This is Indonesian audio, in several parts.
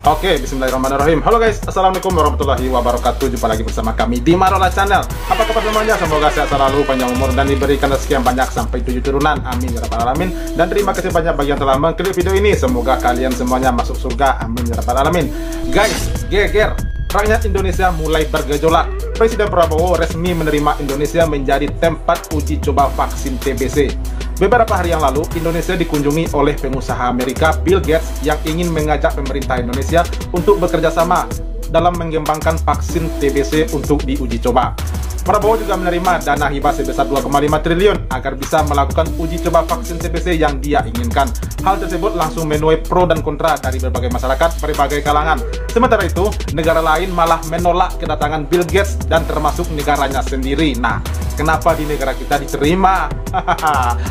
Oke, bismillahirrahmanirrahim. Halo guys, assalamualaikum warahmatullahi wabarakatuh. Jumpa lagi bersama kami di Marola Channel. Apa kabar semuanya? Semoga sehat selalu, panjang umur, dan diberikan rezeki yang banyak sampai 7 turunan. Amin ya rabbal alamin. Dan terima kasih banyak bagi yang telah mengklik video ini. Semoga kalian semuanya masuk surga. Amin ya rabbal alamin. Guys, geger, rakyat Indonesia mulai bergejolak. Presiden Prabowo resmi menerima Indonesia menjadi tempat uji coba vaksin TBC. Beberapa hari yang lalu, Indonesia dikunjungi oleh pengusaha Amerika Bill Gates yang ingin mengajak pemerintah Indonesia untuk bekerja sama dalam mengembangkan vaksin TBC untuk diuji coba. Prabowo juga menerima dana hibah sebesar 2,5 triliun agar bisa melakukan uji coba vaksin TBC yang dia inginkan. Hal tersebut langsung menuai pro dan kontra dari berbagai masyarakat, berbagai kalangan. Sementara itu, negara lain malah menolak kedatangan Bill Gates dan termasuk negaranya sendiri. Nah, kenapa di negara kita diterima?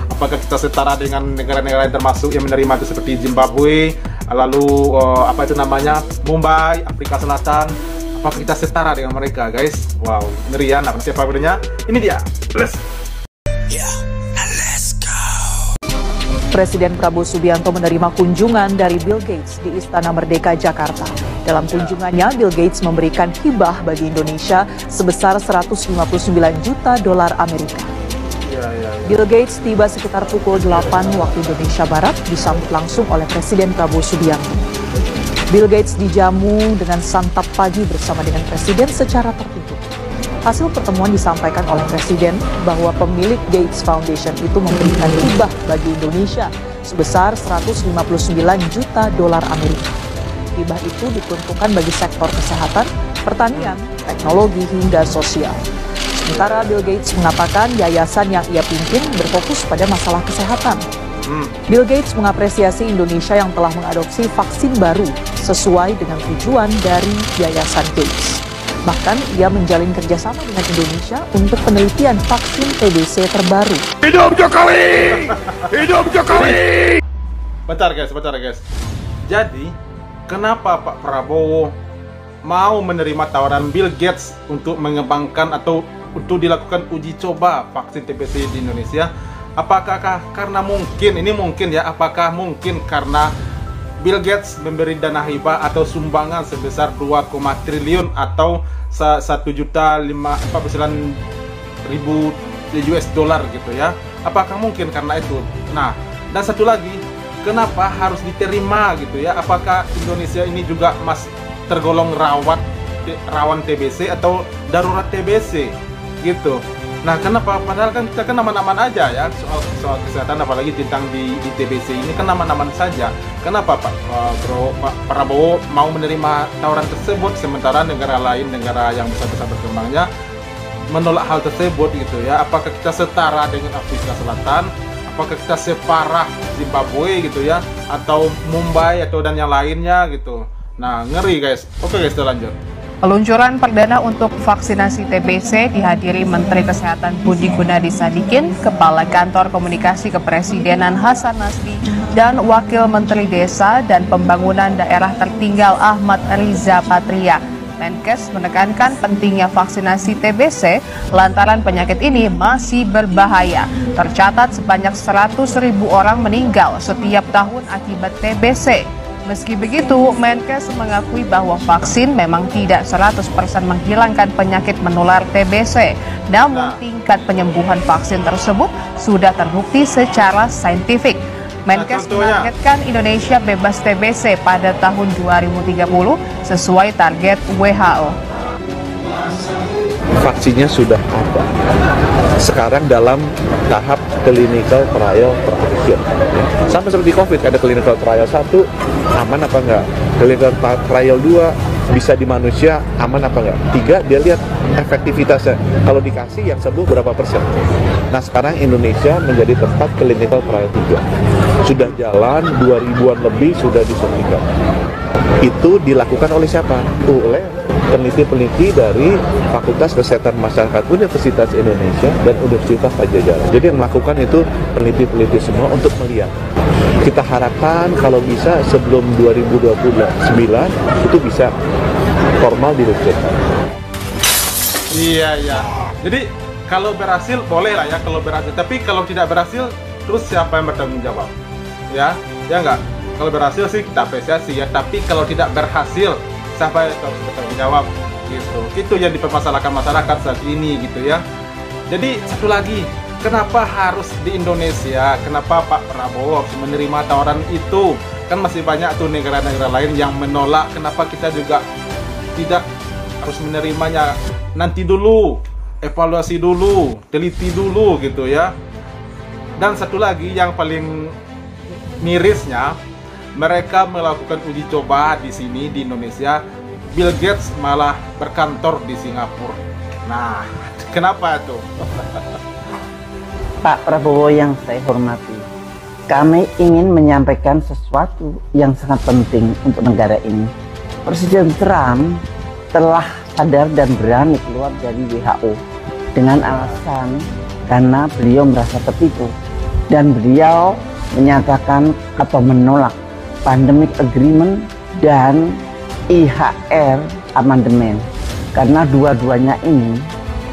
Apakah kita setara dengan negara-negara yang termasuk yang menerima itu seperti Zimbabwe, lalu Mumbai, Afrika Selatan? Apakah kita setara dengan mereka, guys? Wow, ngeri ya. Nah, siapa videonya? Ini dia. Let's go. Presiden Prabowo Subianto menerima kunjungan dari Bill Gates di Istana Merdeka, Jakarta. Dalam kunjungannya, Bill Gates memberikan hibah bagi Indonesia sebesar 159 juta dolar Amerika. Bill Gates tiba sekitar pukul 8 waktu Indonesia Barat, disambut langsung oleh Presiden Prabowo Subianto. Bill Gates dijamu dengan santap pagi bersama dengan Presiden secara tertutup. Hasil pertemuan disampaikan oleh Presiden bahwa pemilik Gates Foundation itu memberikan hibah bagi Indonesia sebesar 159 juta dolar Amerika. Hibah itu diperuntukkan bagi sektor kesehatan, pertanian, teknologi, hingga sosial. Sementara Bill Gates mengatakan yayasan yang ia pimpin berfokus pada masalah kesehatan. Bill Gates mengapresiasi Indonesia yang telah mengadopsi vaksin baru sesuai dengan tujuan dari Yayasan Gates. Bahkan ia menjalin kerjasama dengan Indonesia untuk penelitian vaksin TBC terbaru. Hidup Jokowi! Hidup Jokowi! Bentar guys. Jadi, kenapa Pak Prabowo mau menerima tawaran Bill Gates untuk mengembangkan atau untuk dilakukan uji coba vaksin TBC di Indonesia? Apakah karena apakah mungkin karena Bill Gates memberi dana hibah atau sumbangan sebesar 2, triliun atau 1,5 ribu US dollar gitu ya? Apakah mungkin karena itu? Nah, dan satu lagi, kenapa harus diterima gitu ya? Apakah Indonesia ini juga masih tergolong rawan TBC atau darurat TBC gitu? Nah, kenapa? Padahal kan kita kan aman-aman aja ya soal kesehatan, apalagi tentang di TBC ini kan aman-aman saja. Kenapa Pak Prabowo mau menerima tawaran tersebut sementara negara lain, negara yang besar-besar berkembangnya menolak hal tersebut gitu ya? Apakah kita setara dengan Afrika Selatan? Apakah kita separah Zimbabwe gitu ya? Atau Mumbai atau dan yang lainnya gitu? Nah, ngeri guys. Oke guys, kita lanjut. Peluncuran perdana untuk vaksinasi TBC dihadiri Menteri Kesehatan Budi Gunadi Sadikin, Kepala Kantor Komunikasi Kepresidenan Hasan Nasbi, dan Wakil Menteri Desa dan Pembangunan Daerah Tertinggal Ahmad Riza Patria. Menkes menekankan pentingnya vaksinasi TBC lantaran penyakit ini masih berbahaya. Tercatat sebanyak 100.000 orang meninggal setiap tahun akibat TBC. Meski begitu, Menkes mengakui bahwa vaksin memang tidak 100% menghilangkan penyakit menular TBC. Namun, tingkat penyembuhan vaksin tersebut sudah terbukti secara saintifik. Menkes menargetkan Indonesia bebas TBC pada tahun 2030 sesuai target WHO. Vaksinnya sudah ada. Sekarang dalam tahap clinical trial terakhir. Sama seperti COVID, ada clinical trial 1, aman apa enggak? Clinical trial 2, bisa di manusia, aman apa enggak? 3, dia lihat efektivitasnya. Kalau dikasih yang sembuh berapa persen? Nah, sekarang Indonesia menjadi tempat clinical trial 3. Sudah jalan, 2000-an lebih sudah disuntikan. Itu dilakukan oleh siapa? Oleh peneliti-peneliti dari Fakultas Kesehatan Masyarakat Universitas Indonesia dan Universitas Pajajaran. Jadi yang melakukan itu peneliti-peneliti semua untuk melihat. Kita harapkan kalau bisa sebelum 2029 itu bisa formal diluncurkan. Iya. Jadi kalau berhasil boleh lah ya, kalau berhasil. Tapi kalau tidak berhasil, terus siapa yang bertanggung jawab? Ya enggak? Kalau berhasil sih kita apresiasi ya, tapi kalau tidak berhasil siapa yang harus bertanggung jawab gitu. Itu yang dipermasalahkan masyarakat saat ini gitu ya. Jadi satu lagi, kenapa harus di Indonesia? Kenapa Pak Prabowo harus menerima tawaran itu? Kan masih banyak tuh negara-negara lain yang menolak. Kenapa kita juga tidak harus menerimanya? Nanti dulu, evaluasi dulu, teliti dulu gitu ya. Dan satu lagi yang paling mirisnya, mereka melakukan uji coba di sini di Indonesia, Bill Gates malah berkantor di Singapura. Nah, kenapa tuh? Pak Prabowo yang saya hormati, kami ingin menyampaikan sesuatu yang sangat penting untuk negara ini. Presiden Trump telah sadar dan berani keluar dari WHO dengan alasan karena beliau merasa tertipu, dan beliau menyatakan atau menolak Pandemic Agreement dan IHR Amendment karena dua-duanya ini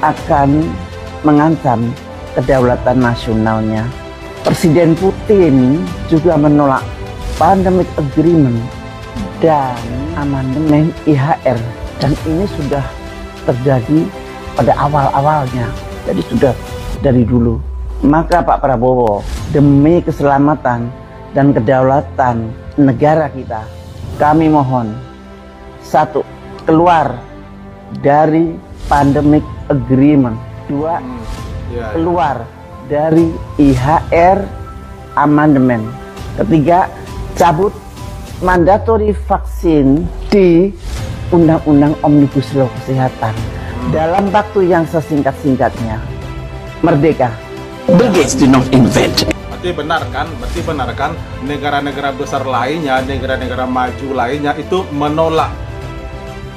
akan mengancam kedaulatan nasionalnya. Presiden Putin juga menolak Pandemic Agreement dan Amendement IHR, dan ini sudah terjadi pada awal-awalnya, jadi sudah dari dulu. Maka Pak Prabowo, demi keselamatan dan kedaulatan negara kita, kami mohon, satu, keluar dari Pandemic Agreement. Dua, keluar dari IHR Amendment. Ketiga, cabut mandatory vaksin di Undang-Undang Omnibus Law Kesehatan dalam waktu yang sesingkat-singkatnya. Merdeka. Bill Gates did not invent. Berarti benar kan negara-negara besar lainnya, negara-negara maju lainnya itu menolak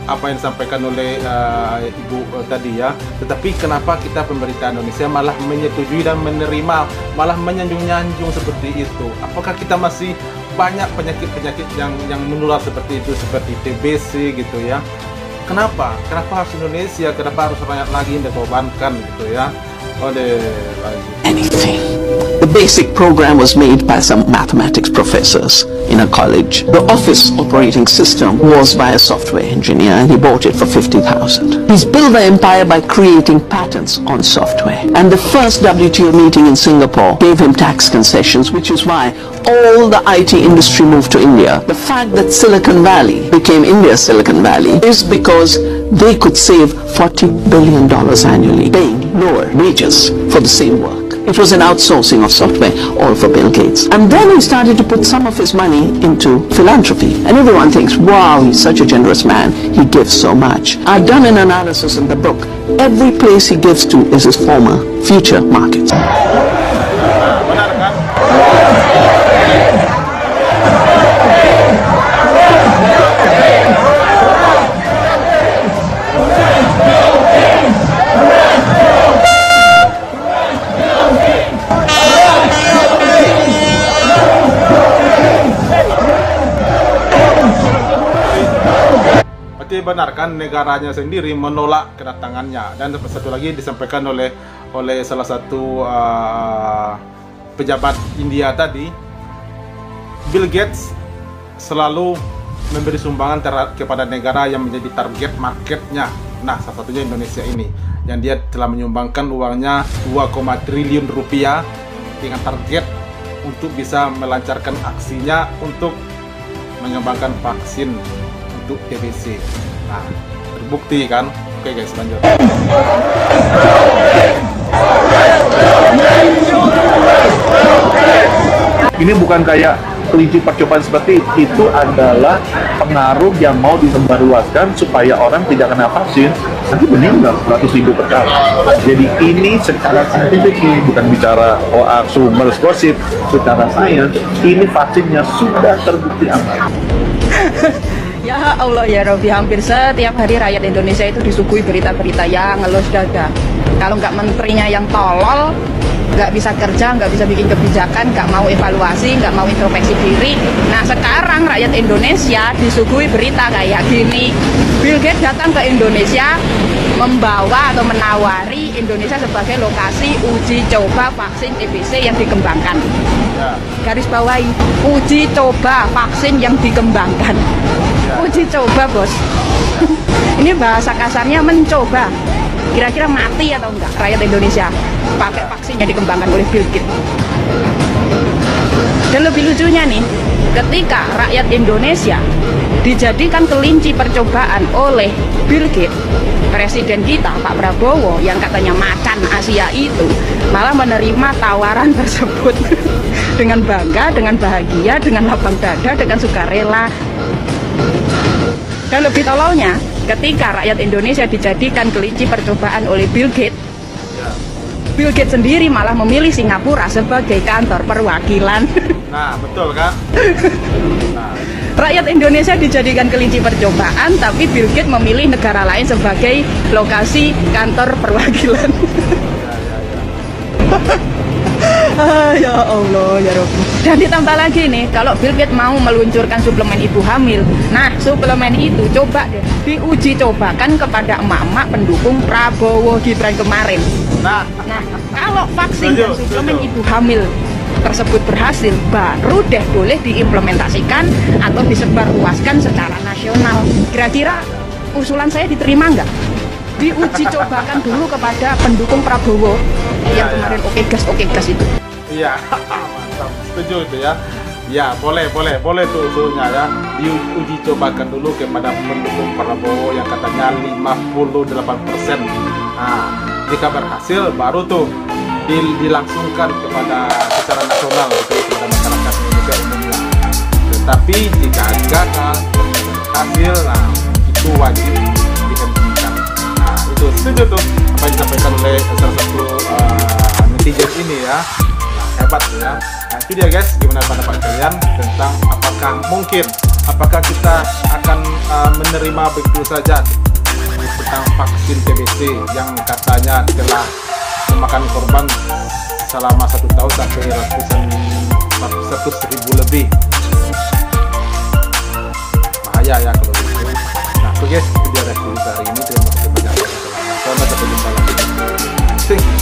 apa yang disampaikan oleh Ibu tadi ya. Tetapi kenapa kita pemerintah Indonesia malah menyetujui dan menerima, malah menyanjung-nyanjung seperti itu? Apakah kita masih banyak penyakit-penyakit yang menular seperti itu, seperti TBC gitu ya? Kenapa harus Indonesia? Kenapa harus banyak lagi yang dikorbankan gitu ya? Anything. The basic program was made by some mathematics professors in a college. The office operating system was by a software engineer, and he bought it for 50,000. He's built the empire by creating patents on software. And the first WTO meeting in Singapore gave him tax concessions, which is why all the IT industry moved to India. The fact that Silicon Valley became India's Silicon Valley is because they could save $40 billion annually, paying lower wages for the same work. It was an outsourcing of software, all for Bill Gates. And then he started to put some of his money into philanthropy. And everyone thinks, wow, he's such a generous man. He gives so much. I've done an analysis in the book. Every place he gives to is his former future markets. Benar kan negaranya sendiri menolak kedatangannya. Dan satu lagi disampaikan oleh salah satu pejabat India tadi, Bill Gates selalu memberi sumbangan kepada negara yang menjadi target marketnya. Nah, salah satunya Indonesia ini, yang dia telah menyumbangkan uangnya 2, triliun rupiah dengan target untuk bisa melancarkan aksinya untuk mengembangkan vaksin untuk TBC. Nah, terbukti kan? Oke guys, lanjut. Ini bukan kayak kelinci percobaan seperti itu, adalah pengaruh yang mau disebarluaskan supaya orang tidak kena vaksin nanti meninggal 100.000 per kali. Jadi ini secara saintifik, ini bukan bicara hoax, rumors, gosip. Secara sains, ini vaksinnya sudah terbukti aman. Ya Allah ya Robi, hampir setiap hari rakyat Indonesia itu disuguhi berita-berita yang ngelus dada. Kalau nggak menterinya yang tolol, nggak bisa kerja, nggak bisa bikin kebijakan, nggak mau evaluasi, nggak mau introspeksi diri. Nah sekarang rakyat Indonesia disuguhi berita kayak gini. Bill Gates datang ke Indonesia membawa atau menawari Indonesia sebagai lokasi uji coba vaksin TBC yang dikembangkan. Garis bawahi, uji coba vaksin yang dikembangkan. Uji coba, bos. Ini bahasa kasarnya mencoba. Kira-kira mati atau enggak rakyat Indonesia pakai vaksin yang dikembangkan oleh Bill Gates. Dan lebih lucunya nih, ketika rakyat Indonesia dijadikan kelinci percobaan oleh Bill Gates, presiden kita Pak Prabowo yang katanya macan Asia itu malah menerima tawaran tersebut dengan bangga, dengan bahagia, dengan lapang dada, dengan sukarela. Dan lebih tololnya, ketika rakyat Indonesia dijadikan kelinci percobaan oleh Bill Gates, Bill Gates sendiri malah memilih Singapura sebagai kantor perwakilan. Nah, betul kan? Nah. Rakyat Indonesia dijadikan kelinci percobaan, tapi Bill Gates memilih negara lain sebagai lokasi kantor perwakilan. Ya Allah, ya Rabbi. Dan ditambah lagi nih, kalau Bill Gates mau meluncurkan suplemen ibu hamil, nah suplemen itu coba deh diuji cobakan kepada emak-emak pendukung Prabowo Gibran kemarin. Nah kalau vaksin dan suplemen ibu hamil tersebut berhasil, baru deh boleh diimplementasikan atau disebarluaskan secara nasional. Kira-kira usulan saya diterima nggak? Diuji cobakan dulu kepada pendukung Prabowo yang kemarin oke gas itu. Iya, mantap, setuju itu ya. Ya, boleh tuh usulnya ya. Diuji cobakan dulu kepada pendukung Prabowo yang katanya 58%. Nah, jika berhasil baru tuh dilangsungkan secara nasional gitu, kepada masyarakat Indonesia umumnya. Tetapi jika gagal hasil, nah itu wajib dihentikan. Nah itu setuju tuh apa yang disampaikan oleh salah satu netizen ini ya. Nah, hebat tuh ya. Nah itu dia guys, gimana pendapat kalian tentang apakah kita akan menerima begitu saja tentang vaksin TBC yang katanya telah memakan korban selama 1 tahun sampai ratus ribu lebih. Bahaya ya kalau begitu. Nah, oke guys, itu dia review hari ini. Terima kasih banyak. Sampai jumpa lagi.